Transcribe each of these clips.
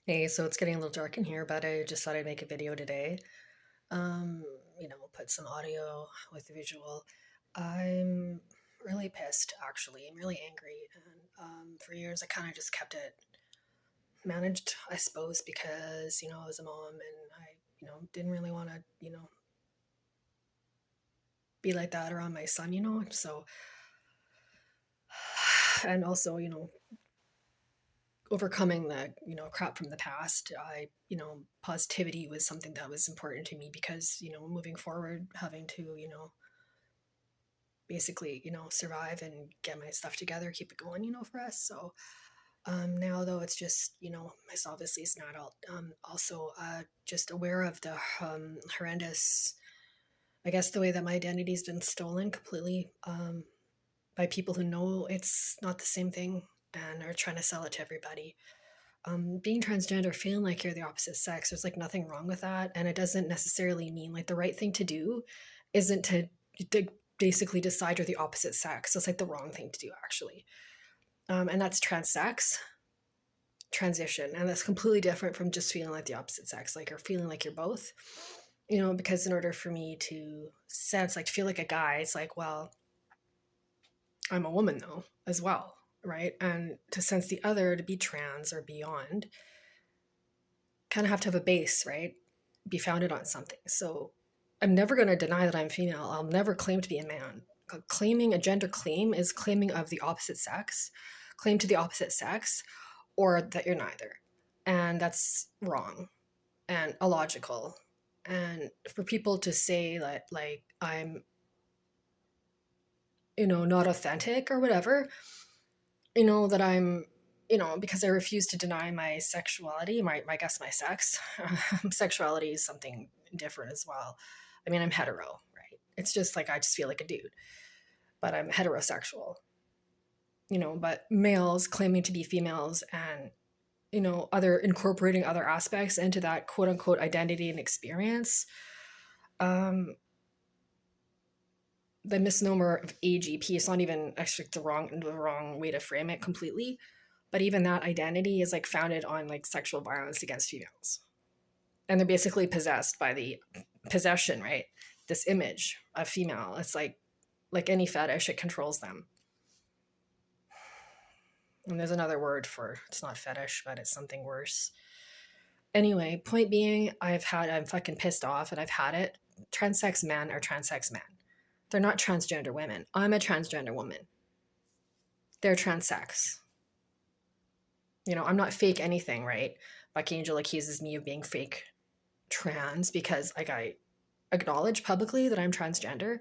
Hey, so it's getting a little dark in here, but I just thought I'd make a video today. Um, we'll put some audio with the visual. I'm really pissed, actually. I'm really angry. And for years, I kind of just kept it managed, I suppose, because, I was a mom and I, didn't really want to, be like that around my son. So, and also, overcoming the crap from the past. I positivity was something that was important to me because moving forward, having to basically survive and get my stuff together, keep it going for us. So now though it's just myself, obviously as an adult, also just aware of the horrendous, I guess, the way that my identity's been stolen completely, by people who know it's not the same thing and are trying to sell it to everybody. Being transgender, feeling like you're the opposite sex, there's like nothing wrong with that. And it doesn't necessarily mean like the right thing to do isn't to basically decide you're the opposite sex. It's like the wrong thing to do, actually. And that's transsex, transition. And that's completely different from just feeling like the opposite sex, like, or feeling like you're both. Because in order for me to sense, like, to feel like a guy, it's like, well, I'm a woman though, as well, right? And to sense the other, to be trans or beyond, kind of have to have a base, right? Be founded on something. So I'm never going to deny that I'm female. I'll never claim to be a man. Claiming a gender claim is claiming of the opposite sex, claim to the opposite sex, or that you're neither. And that's wrong and illogical. And for people to say that, like, I'm, not authentic or whatever, that I'm, because I refuse to deny my sexuality, I guess my sex. Sexuality is something different as well. I mean, I'm hetero, right? It's just like I just feel like a dude, but I'm heterosexual, but males claiming to be females and, other incorporating other aspects into that quote unquote identity and experience. Um, the misnomer of AGP is not even actually the wrong way to frame it completely, but even that identity is like founded on like sexual violence against females, and they're basically possessed by the possession, right? This image of female. It's like any fetish, it controls them. And there's another word for, it's not fetish, but it's something worse. Anyway, point being, I'm fucking pissed off and I've had it. Transsex men are transsex men. They're not transgender women. I'm a transgender woman. They're transsex. I'm not fake anything, right? Bucky Angel accuses me of being fake trans because, like, I acknowledge publicly that I'm transgender,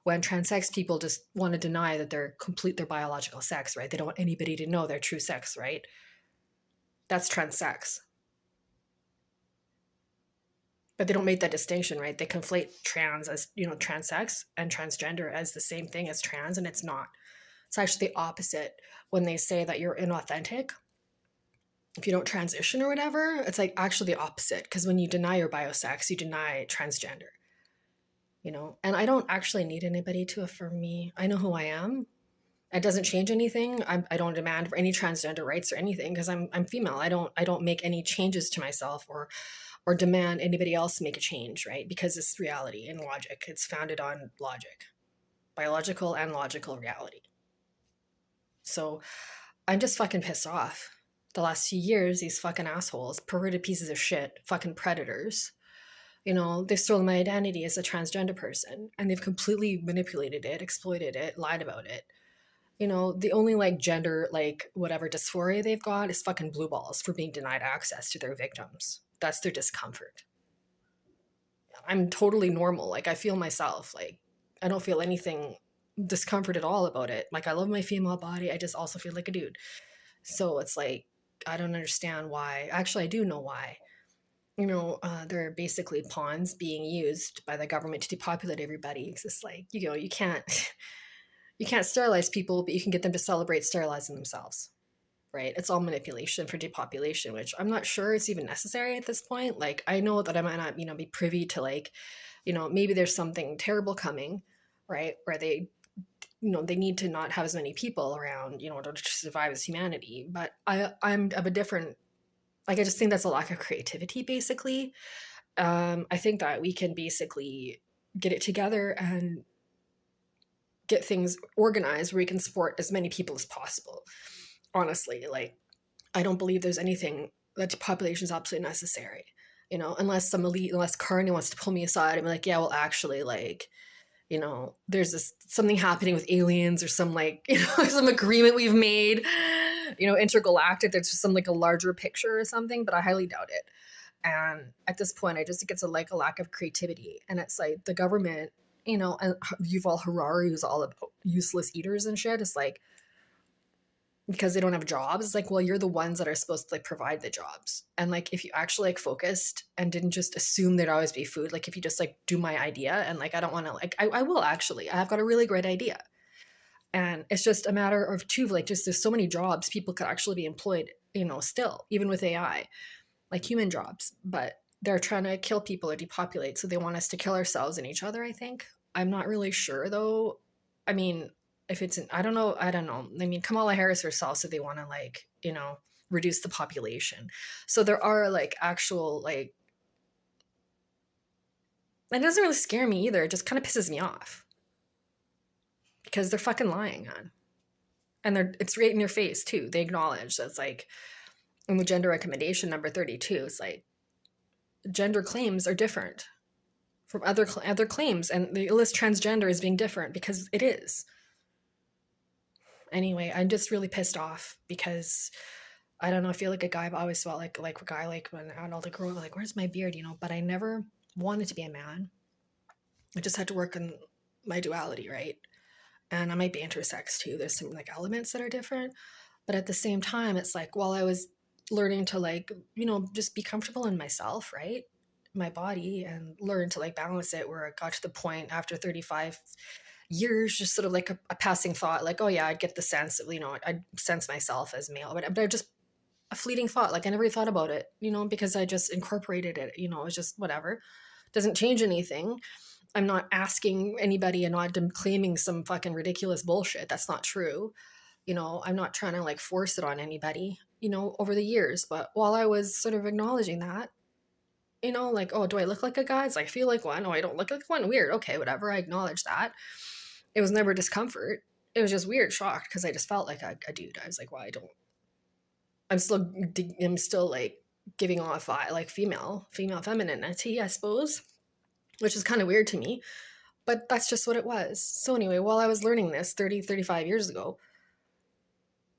when transsex people just want to deny that they're their biological sex, right? They don't want anybody to know their true sex, right? That's transsex. But they don't make that distinction, right? They conflate trans as, transsex, and transgender as the same thing as trans, and it's not. It's actually the opposite. When they say that you're inauthentic, if you don't transition or whatever, it's like actually the opposite. Because when you deny your biosex, you deny transgender, And I don't actually need anybody to affirm me. I know who I am. It doesn't change anything. I don't demand any transgender rights or anything because I'm female. I don't make any changes to myself or demand anybody else make a change, right? Because it's reality and logic. It's founded on logic, biological and logical reality. So I'm just fucking pissed off. The last few years, these fucking assholes, perverted pieces of shit, fucking predators, they've stolen my identity as a transgender person and they've completely manipulated it, exploited it, lied about it. The only like gender, like whatever dysphoria they've got is fucking blue balls for being denied access to their victims. That's their discomfort. I'm totally normal. Like I feel myself. Like I don't feel anything discomfort at all about it. Like I love my female body. I just also feel like a dude. So it's like I don't understand why. Actually, I do know why. They're basically pawns being used by the government to depopulate everybody. It's just like you can't you can't sterilize people, but you can get them to celebrate sterilizing themselves. Right? It's all manipulation for depopulation, which I'm not sure it's even necessary at this point. Like I know that I might not, be privy to like, maybe there's something terrible coming, right? Where they need to not have as many people around, in order to survive as humanity. But I'm of a different Like, I just think that's a lack of creativity, basically. I think that we can basically get it together and get things organized where we can support as many people as possible. Honestly, like, I don't believe there's anything that population is absolutely necessary, unless some elite, unless Carney wants to pull me aside and be like, yeah, well, actually, like, there's this something happening with aliens or some like, some agreement we've made, intergalactic. There's just some like a larger picture or something, but I highly doubt it. And at this point, I just think it's a lack of creativity. And it's like the government, and Yuval Harari, who's all about useless eaters and shit, is like, because they don't have jobs, it's like, well, you're the ones that are supposed to like provide the jobs. And like, if you actually like focused and didn't just assume there'd always be food, like if you just like do my idea and like, I don't want to like, I will actually, I've got a really great idea. And it's just a matter of like, just there's so many jobs people could actually be employed, still, even with AI, like human jobs, but they're trying to kill people or depopulate. So they want us to kill ourselves and each other, I think. I'm not really sure though. I mean, if it's I don't know. I mean, Kamala Harris herself said they want to like, reduce the population. So there are like actual like, it doesn't really scare me either. It just kind of pisses me off because they're fucking lying, man. And it's right in your face too. They acknowledge that it's like in the gender recommendation number 32, it's like gender claims are different from other claims, and they list transgender as being different because it is. Anyway, I'm just really pissed off because I don't know. I feel like a guy. I've always felt like a guy, like when I had all the girl, like, where's my beard, But I never wanted to be a man. I just had to work on my duality, right? And I might be intersex too. There's some like elements that are different, but at the same time, it's like while I was learning to like, just be comfortable in myself, right? My body, and learn to like balance it, where it got to the point after 35 years, just sort of like a passing thought, like, oh yeah, I'd get the sense of, I'd sense myself as male, but I just a fleeting thought, like I never thought about it, because I just incorporated it, it's just whatever, doesn't change anything. I'm not asking anybody and not claiming some fucking ridiculous bullshit. That's not true. I'm not trying to like force it on anybody, over the years. But while I was sort of acknowledging that, like, oh, do I look like a guy? It's like, I feel like one. Oh, I don't look like one. Weird. Okay, whatever. I acknowledge that. It was never discomfort. It was just weird, shocked, because I just felt like a dude. I was like, well, I'm still like giving off like female femininity, I suppose, which is kind of weird to me, but that's just what it was. So anyway, while I was learning this 35 years ago,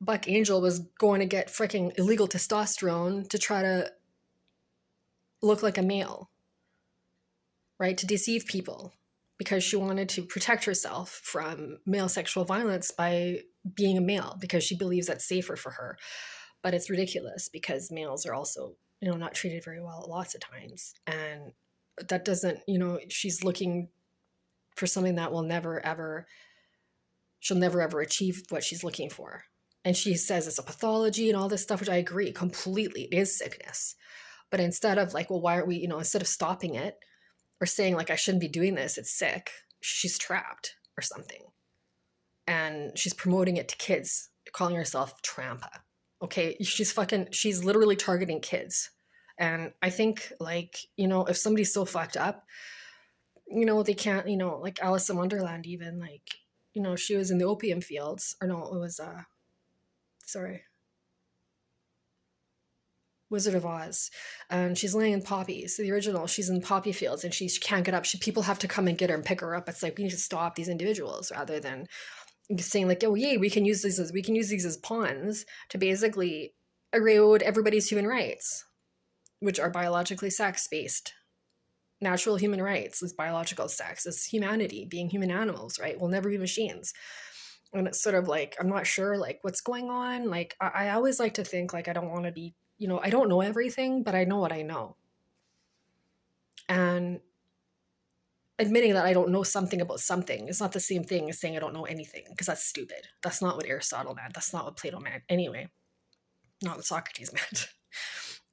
Buck Angel was going to get freaking illegal testosterone to try to look like a male, right? To deceive people, because she wanted to protect herself from male sexual violence by being a male, because she believes that's safer for her. But it's ridiculous, because males are also, not treated very well lots of times. And that doesn't, she's looking for something that she'll never ever achieve what she's looking for. And she says it's a pathology and all this stuff, which I agree completely. It is sickness. But instead of like, well, why aren't we, instead of stopping it or saying like, I shouldn't be doing this, it's sick, she's trapped or something. And she's promoting it to kids, calling herself Trampa. Okay, she's literally targeting kids. And I think like, if somebody's so fucked up, they can't, like Alice in Wonderland, even like, she was in the opium fields, or no, it was, Wizard of Oz, and she's laying in poppies. The original, she's in poppy fields and she can't get up. People have to come and get her and pick her up. It's like, we need to stop these individuals, rather than saying like, oh yay, we can use these as pawns to basically erode everybody's human rights, which are biologically sex-based. Natural human rights is biological sex, is humanity, being human animals, right? We'll never be machines. And it's sort of like, I'm not sure like what's going on. Like I always like to think like, I don't want to be, I don't know everything, but I know what I know. And admitting that I don't know something about something is not the same thing as saying I don't know anything, because that's stupid. That's not what Aristotle meant. That's not what Plato meant. Anyway, not what Socrates meant.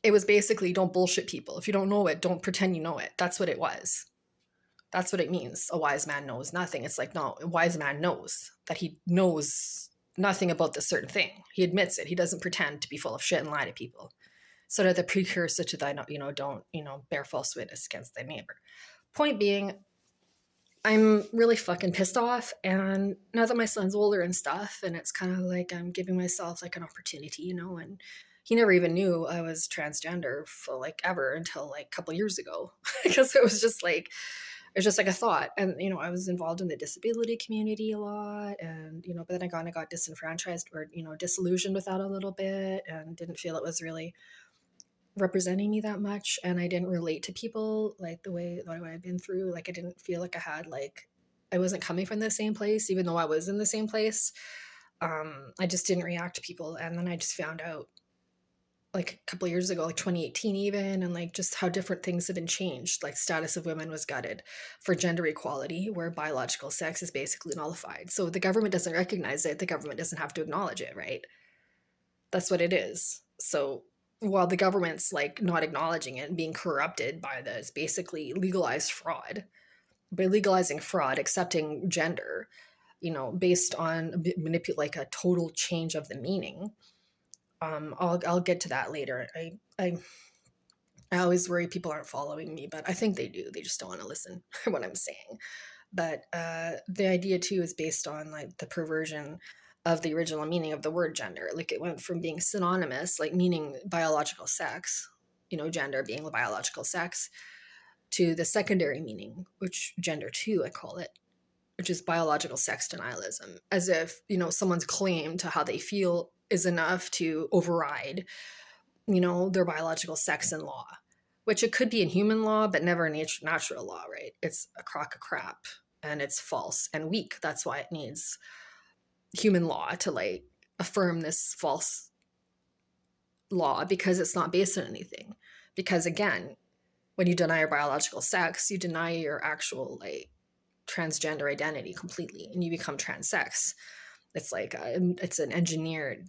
It was basically, don't bullshit people. If you don't know it, don't pretend you know it. That's what it was. That's what it means. A wise man knows nothing. It's like, no, a wise man knows that he knows nothing about this certain thing. He admits it. He doesn't pretend to be full of shit and lie to people. sort of the precursor to thy, don't, bear false witness against thy neighbor. Point being, I'm really fucking pissed off. And now that my son's older and stuff, and it's kind of like I'm giving myself like an opportunity, and he never even knew I was transgender for like ever until like a couple years ago because it's just like a thought. And I was involved in the disability community a lot, and but then I kind of got disenfranchised or disillusioned with that a little bit, and didn't feel it was really representing me that much, and I didn't relate to people like the way that I've been through. Like I didn't feel like I wasn't coming from the same place, even though I was in the same place. I just didn't react to people, and then I just found out like a couple of years ago, like 2018 even, and like just how different things have been changed. Like status of women was gutted for gender equality, where biological sex is basically nullified. So the government doesn't recognize it, the government doesn't have to acknowledge it, right? That's what it is. So while the government's like not acknowledging it and being corrupted by this basically legalized fraud, by legalizing fraud, accepting gender, based on like a total change of the meaning. I'll get to that later. I always worry people aren't following me, but I think they do. They just don't want to listen to what I'm saying. But the idea too is based on like the perversion of the original meaning of the word gender. Like it went from being synonymous, like meaning biological sex, gender being the biological sex, to the secondary meaning, which gender too, I call it, which is biological sex denialism, as if, someone's claim to how they feel is enough to override, their biological sex in law, which it could be in human law, but never in natural law, right? It's a crock of crap, and it's false and weak. That's why it needs human law to like affirm this false law, because it's not based on anything. Because again, when you deny your biological sex, you deny your actual like transgender identity completely, and you become transsex. It's like it's an engineered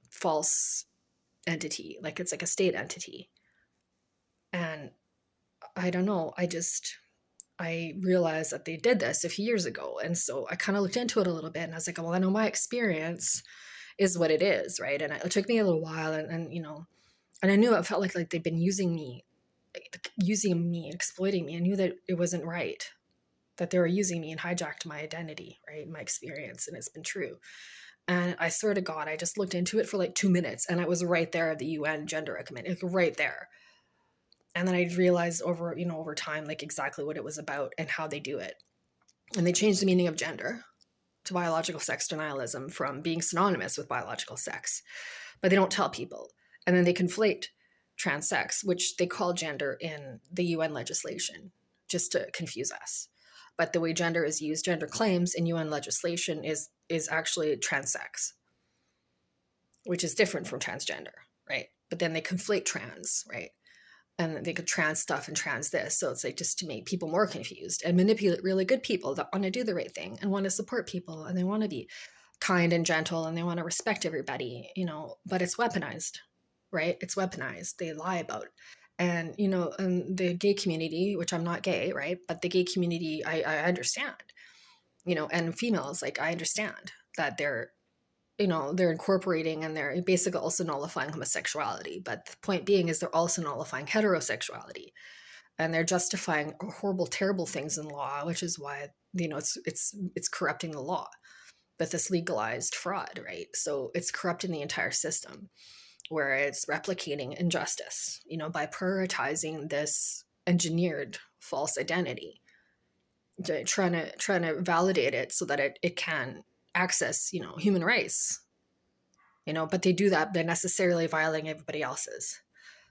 false entity, like it's like a state entity. And I don't know, I realized that they did this a few years ago. And so I kind of looked into it a little bit, and I was like, well, I know my experience is what it is, right? And it took me a little while, and and I knew it felt like they've been using me, exploiting me. I knew that it wasn't right, that they were using me and hijacked my identity, right? My experience, and it's been true. And I swear to God, I just looked into it for like 2 minutes, and I was right there at the UN gender recommend, right there. And then I realized over time, like exactly what it was about and how they do it. And they changed the meaning of gender to biological sex denialism from being synonymous with biological sex, but they don't tell people. And then they conflate trans sex, which they call gender in the UN legislation, just to confuse us. But the way gender is used, gender claims in UN legislation is actually trans sex, which is different from transgender, right? But then they conflate trans, right? And they could trans stuff and trans this. So it's like just to make people more confused and manipulate really good people that want to do the right thing and want to support people, and they want to be kind and gentle, and they want to respect everybody, but it's weaponized, right? It's weaponized. They lie about it. And, in the gay community, which I'm not gay, right? But the gay community, I understand, and females, like I understand that they're incorporating, and they're basically also nullifying homosexuality. But the point being is they're also nullifying heterosexuality, and they're justifying horrible, terrible things in law, which is why, it's corrupting the law. But this legalized fraud, right? So it's corrupting the entire system, where it's replicating injustice, by prioritizing this engineered false identity, trying to validate it so that it can access, human rights, but they do that, they're necessarily violating everybody else's.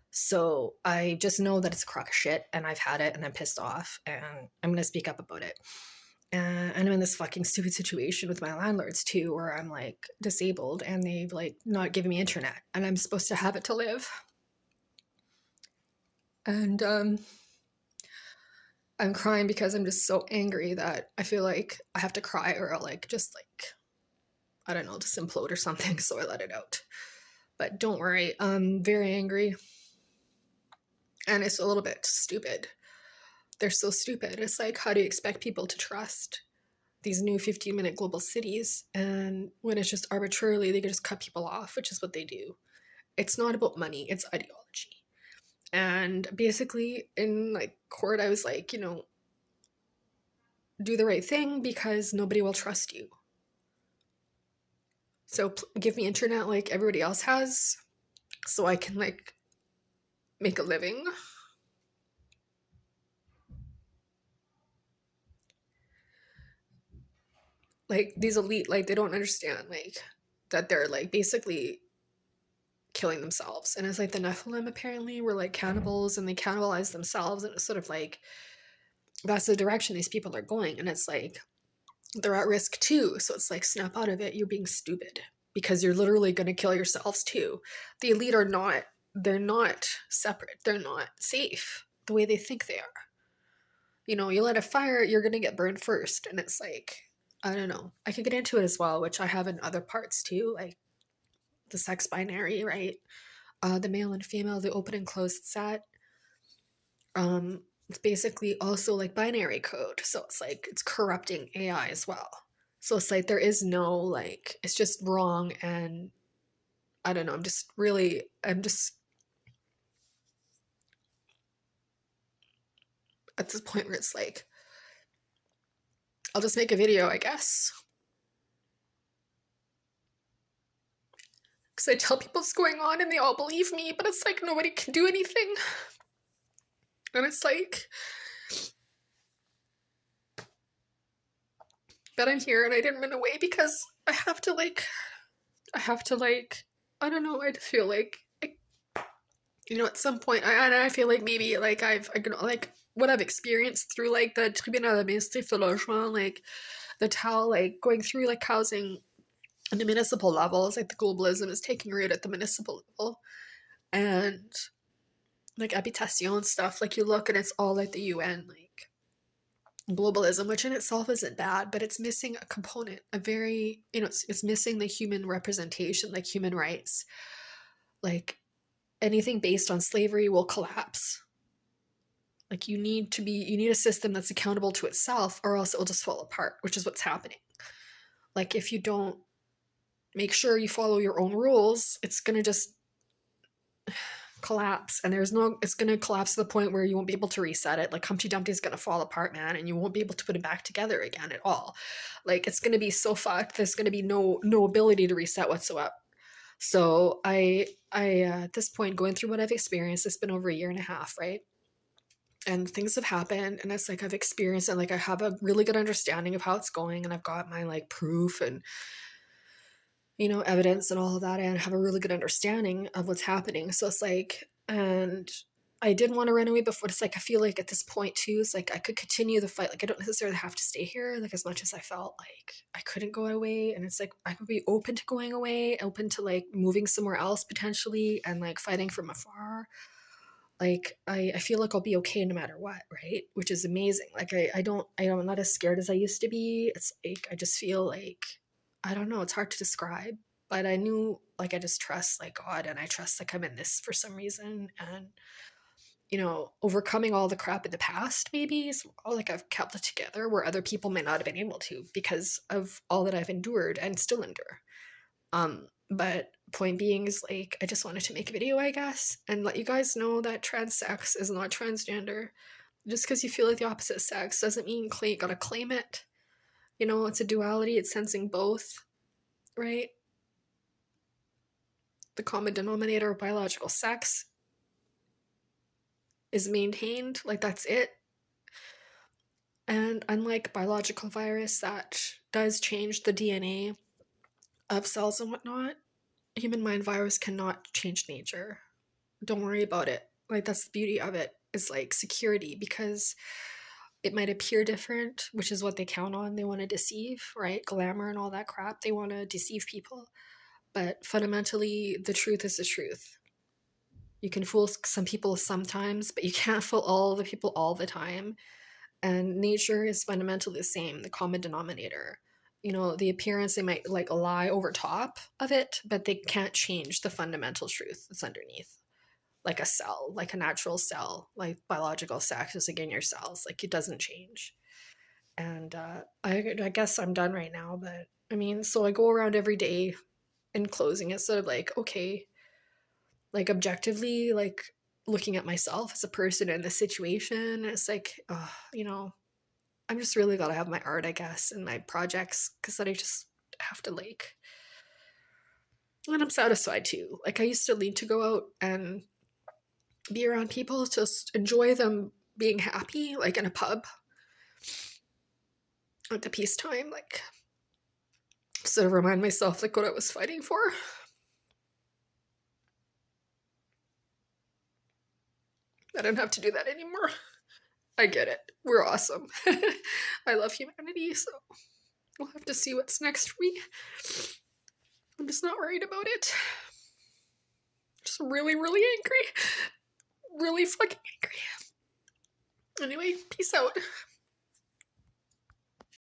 So I just know that it's a crock of shit, and I've had it, and I'm pissed off, and I'm going to speak up about it. And I'm in this fucking stupid situation with my landlords too, where I'm like disabled, and they've like not given me internet, and I'm supposed to have it to live. And I'm crying because I'm just so angry that I feel like I have to cry, or I'll like just like, I don't know, just implode or something. So I let it out. But don't worry, I'm very angry. And it's a little bit stupid. They're so stupid. It's like, how do you expect people to trust these new 15-minute global cities? And when it's just arbitrarily, they can just cut people off, which is what they do. It's not about money, it's ideology. And basically in like court, I was like, do the right thing because nobody will trust you. So give me internet like everybody else has so I can like make a living. Like these elite, like they don't understand like that they're like basically killing themselves. And it's like the Nephilim apparently were like cannibals and they cannibalized themselves, and it's sort of like that's the direction these people are going. And it's like they're at risk too. So it's like snap out of it. You're being stupid because you're literally going to kill yourselves too. The elite are not, they're not separate. They're not safe the way they think they are. You light a fire, you're going to get burned first. And it's like, I don't know. I could get into it as well, which I have in other parts too, like the sex binary, right? The male and female, the open and closed set. It's basically also like binary code. So it's like it's corrupting AI as well. So it's like there is no like it's just wrong, and I don't know, I'm just at this point where it's like I'll just make a video, I guess. Because I tell people what's going on and they all believe me, but it's like nobody can do anything. And it's like, but I'm here and I didn't run away because I have to like, I don't know, I just feel like, at some point, I feel like maybe like I like what I've experienced through like the Tribunal Administratif de Logement, like the TAL, like going through like housing on the municipal levels, like the globalism is taking root at the municipal level. And like habitation stuff, like you look and it's all like the UN, like globalism, which in itself isn't bad, but it's missing a component, a very, it's missing the human representation, like human rights. Like anything based on slavery will collapse. Like you need a system that's accountable to itself, or else it will just fall apart, which is what's happening. Like if you don't make sure you follow your own rules, it's gonna just collapse, and it's gonna collapse to the point where you won't be able to reset it. Like Humpty Dumpty's gonna fall apart, man, and you won't be able to put it back together again at all. Like it's gonna be so fucked. There's gonna be no ability to reset whatsoever. So I at this point, going through what I've experienced, it's been over a year and a half, right? And things have happened, and it's like I've experienced it, like I have a really good understanding of how it's going, and I've got my like proof and evidence and all of that, and have a really good understanding of what's happening. So it's like, and I didn't want to run away before. It's like I feel like at this point too, it's like I could continue the fight. Like I don't necessarily have to stay here, like as much as I felt like I couldn't go away. And it's like I could be open to going away, open to like moving somewhere else potentially, and like fighting from afar. Like I feel like I'll be okay no matter what, right? Which is amazing. Like I'm not as scared as I used to be. It's like I just feel like I don't know, it's hard to describe. But I knew like I just trust like God, and I trust like I'm in this for some reason, and overcoming all the crap in the past maybe is like I've kept it together where other people may not have been able to because of all that I've endured and still endure. But point being is like I just wanted to make a video, I guess, and let you guys know that trans sex is not transgender. Just because you feel like the opposite sex doesn't mean you gotta claim it. It's a duality, it's sensing both, right? The common denominator of biological sex is maintained, like that's it. And unlike biological virus that does change the DNA of cells and whatnot, human mind virus cannot change nature. Don't worry about it. Like that's the beauty of it, is like security, because it might appear different, which is what they count on. They want to deceive, right? Glamour and all that crap. They want to deceive people. But fundamentally, the truth is the truth. You can fool some people sometimes, but you can't fool all the people all the time. And nature is fundamentally the same, the common denominator. The appearance, they might like lie over top of it, but they can't change the fundamental truth that's underneath. Like a cell, like a natural cell, like biological sex is again your cells, like it doesn't change. And I guess I'm done right now, but I mean, so I go around every day in closing, it's sort of like, okay, like objectively, like looking at myself as a person in this situation, it's like, you know, I'm just really gotta have my art, I guess, and my projects, because then I just have to like, and I'm satisfied too. Like I used to need to go out and be around people, just enjoy them being happy, like in a pub at the peacetime, like sort of remind myself like what I was fighting for. I don't have to do that anymore. I get it. We're awesome. I love humanity, so we'll have to see what's next for me. I'm just not worried about it. Just really, really angry. Really fucking angry. Anyway, peace out.